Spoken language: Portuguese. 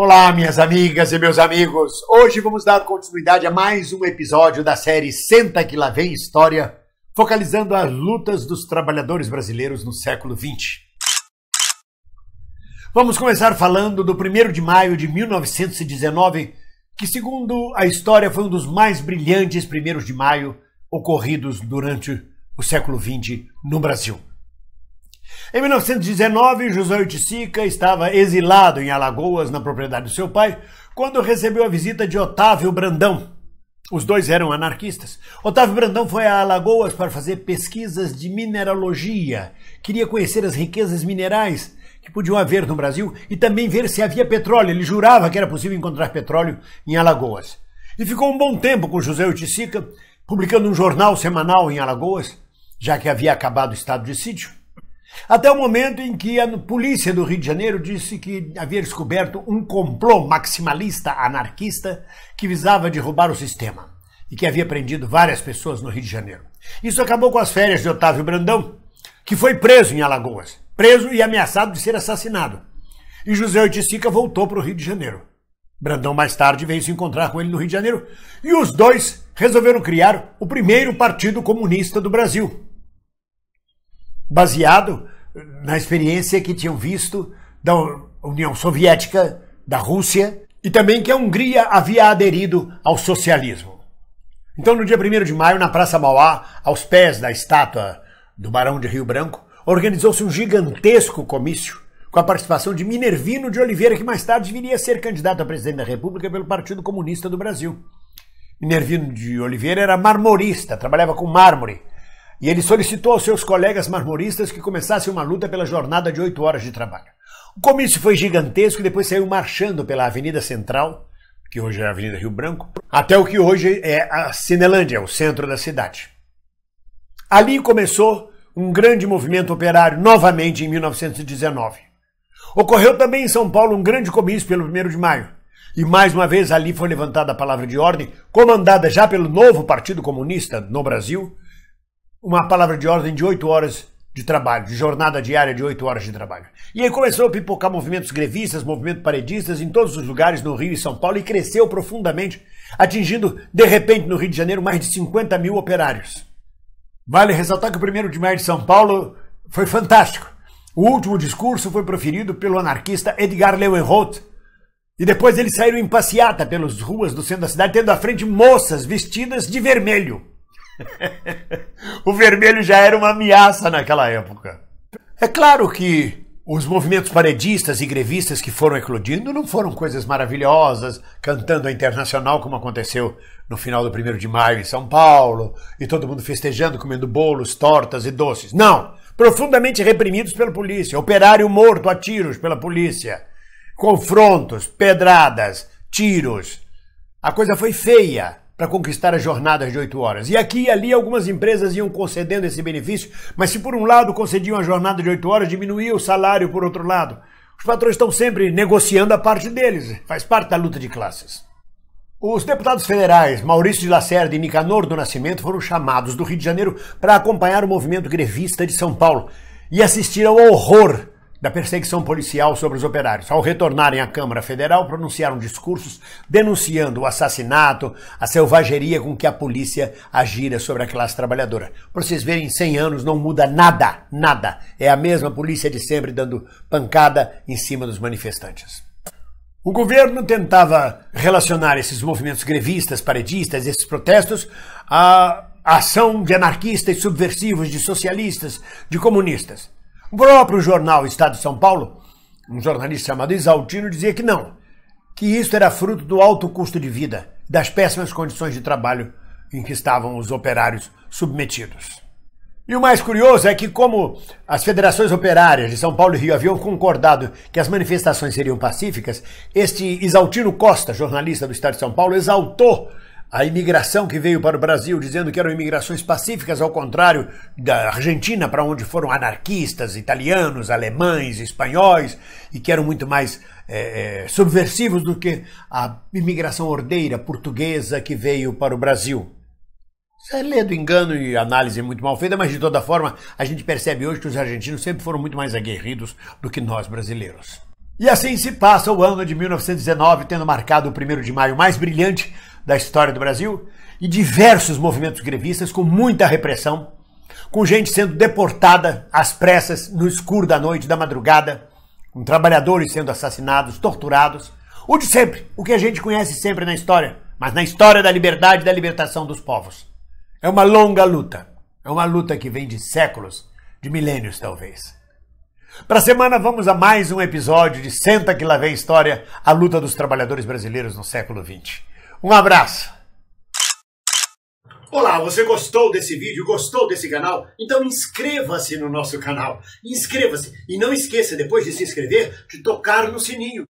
Olá, minhas amigas e meus amigos. Hoje vamos dar continuidade a mais um episódio da série Senta que lá vem História, focalizando as lutas dos trabalhadores brasileiros no século XX. Vamos começar falando do 1º de maio de 1919, que, segundo a história, foi um dos mais brilhantes 1º de maio ocorridos durante o século XX no Brasil. Em 1919, José Oiticica estava exilado em Alagoas, na propriedade do seu pai, quando recebeu a visita de Otávio Brandão. Os dois eram anarquistas. Otávio Brandão foi a Alagoas para fazer pesquisas de mineralogia. Queria conhecer as riquezas minerais que podiam haver no Brasil e também ver se havia petróleo. Ele jurava que era possível encontrar petróleo em Alagoas. E ficou um bom tempo com José Oiticica, publicando um jornal semanal em Alagoas, já que havia acabado o estado de sítio. Até o momento em que a polícia do Rio de Janeiro disse que havia descoberto um complô maximalista anarquista que visava derrubar o sistema e que havia prendido várias pessoas no Rio de Janeiro. Isso acabou com as férias de Otávio Brandão, que foi preso em Alagoas, preso e ameaçado de ser assassinado. E José Oiticica voltou para o Rio de Janeiro. Brandão mais tarde veio se encontrar com ele no Rio de Janeiro e os dois resolveram criar o primeiro Partido Comunista do Brasil, baseado na experiência que tinham visto da União Soviética, da Rússia, e também que a Hungria havia aderido ao socialismo. Então, no dia 1º de maio, na Praça Mauá, aos pés da estátua do Barão de Rio Branco, organizou-se um gigantesco comício com a participação de Minervino de Oliveira, que mais tarde viria a ser candidato a presidente da República pelo Partido Comunista do Brasil. Minervino de Oliveira era marmorista, trabalhava com mármore, e ele solicitou aos seus colegas marmoristas que começassem uma luta pela jornada de 8 horas de trabalho. O comício foi gigantesco e depois saiu marchando pela Avenida Central, que hoje é a Avenida Rio Branco, até o que hoje é a Cinelândia, o centro da cidade. Ali começou um grande movimento operário, novamente em 1919. Ocorreu também em São Paulo um grande comício pelo 1º de maio. E mais uma vez ali foi levantada a palavra de ordem, comandada já pelo novo Partido Comunista no Brasil, uma palavra de ordem de 8 horas de trabalho, de jornada diária de 8 horas de trabalho. E aí começou a pipocar movimentos grevistas, movimentos paredistas em todos os lugares no Rio e São Paulo e cresceu profundamente, atingindo de repente no Rio de Janeiro mais de 50 mil operários. Vale ressaltar que o 1º de maio de São Paulo foi fantástico. O último discurso foi proferido pelo anarquista Edgar Leuenroth e depois eles saíram em passeata pelas ruas do centro da cidade, tendo à frente moças vestidas de vermelho. O vermelho já era uma ameaça naquela época. É claro que os movimentos paredistas e grevistas que foram eclodindo não foram coisas maravilhosas, cantando a Internacional como aconteceu no final do 1º de maio em São Paulo, e todo mundo festejando, comendo bolos, tortas e doces. Não! Profundamente reprimidos pela polícia, operário morto a tiros pela polícia, confrontos, pedradas, tiros. A coisa foi feia para conquistar as jornadas de 8 horas. E aqui e ali algumas empresas iam concedendo esse benefício, mas se por um lado concediam a jornada de 8 horas, diminuía o salário por outro lado. Os patrões estão sempre negociando a parte deles, faz parte da luta de classes. Os deputados federais Maurício de Lacerda e Nicanor do Nascimento foram chamados do Rio de Janeiro para acompanhar o movimento grevista de São Paulo e assistir ao horror da perseguição policial sobre os operários. Ao retornarem à Câmara Federal, pronunciaram discursos denunciando o assassinato, a selvageria com que a polícia agira sobre a classe trabalhadora. Para vocês verem, em 100 anos não muda nada, nada. É a mesma polícia de sempre dando pancada em cima dos manifestantes. O governo tentava relacionar esses movimentos grevistas, paredistas, esses protestos, à ação de anarquistas e subversivos, de socialistas, de comunistas. O próprio jornal Estado de São Paulo, um jornalista chamado Isaltino, dizia que não, que isso era fruto do alto custo de vida, das péssimas condições de trabalho em que estavam os operários submetidos. E o mais curioso é que, como as federações operárias de São Paulo e Rio haviam concordado que as manifestações seriam pacíficas, este Isaltino Costa, jornalista do Estado de São Paulo, exaltou a imigração que veio para o Brasil, dizendo que eram imigrações pacíficas, ao contrário da Argentina, para onde foram anarquistas, italianos, alemães, espanhóis, e que eram muito mais subversivos do que a imigração ordeira portuguesa que veio para o Brasil. Isso é ledo engano e análise muito mal feita, mas de toda forma a gente percebe hoje que os argentinos sempre foram muito mais aguerridos do que nós brasileiros. E assim se passa o ano de 1919, tendo marcado o 1º de maio mais brilhante da história do Brasil, e diversos movimentos grevistas com muita repressão, com gente sendo deportada às pressas no escuro da noite, da madrugada, com trabalhadores sendo assassinados, torturados, o de sempre, o que a gente conhece sempre na história, mas na história da liberdade e da libertação dos povos. É uma longa luta, é uma luta que vem de séculos, de milênios talvez. Para a semana vamos a mais um episódio de Senta que lá vem história, a luta dos trabalhadores brasileiros no século XX. Um abraço! Olá, você gostou desse vídeo? Gostou desse canal? Então inscreva-se no nosso canal. Inscreva-se e não esqueça, depois de se inscrever, de tocar no sininho.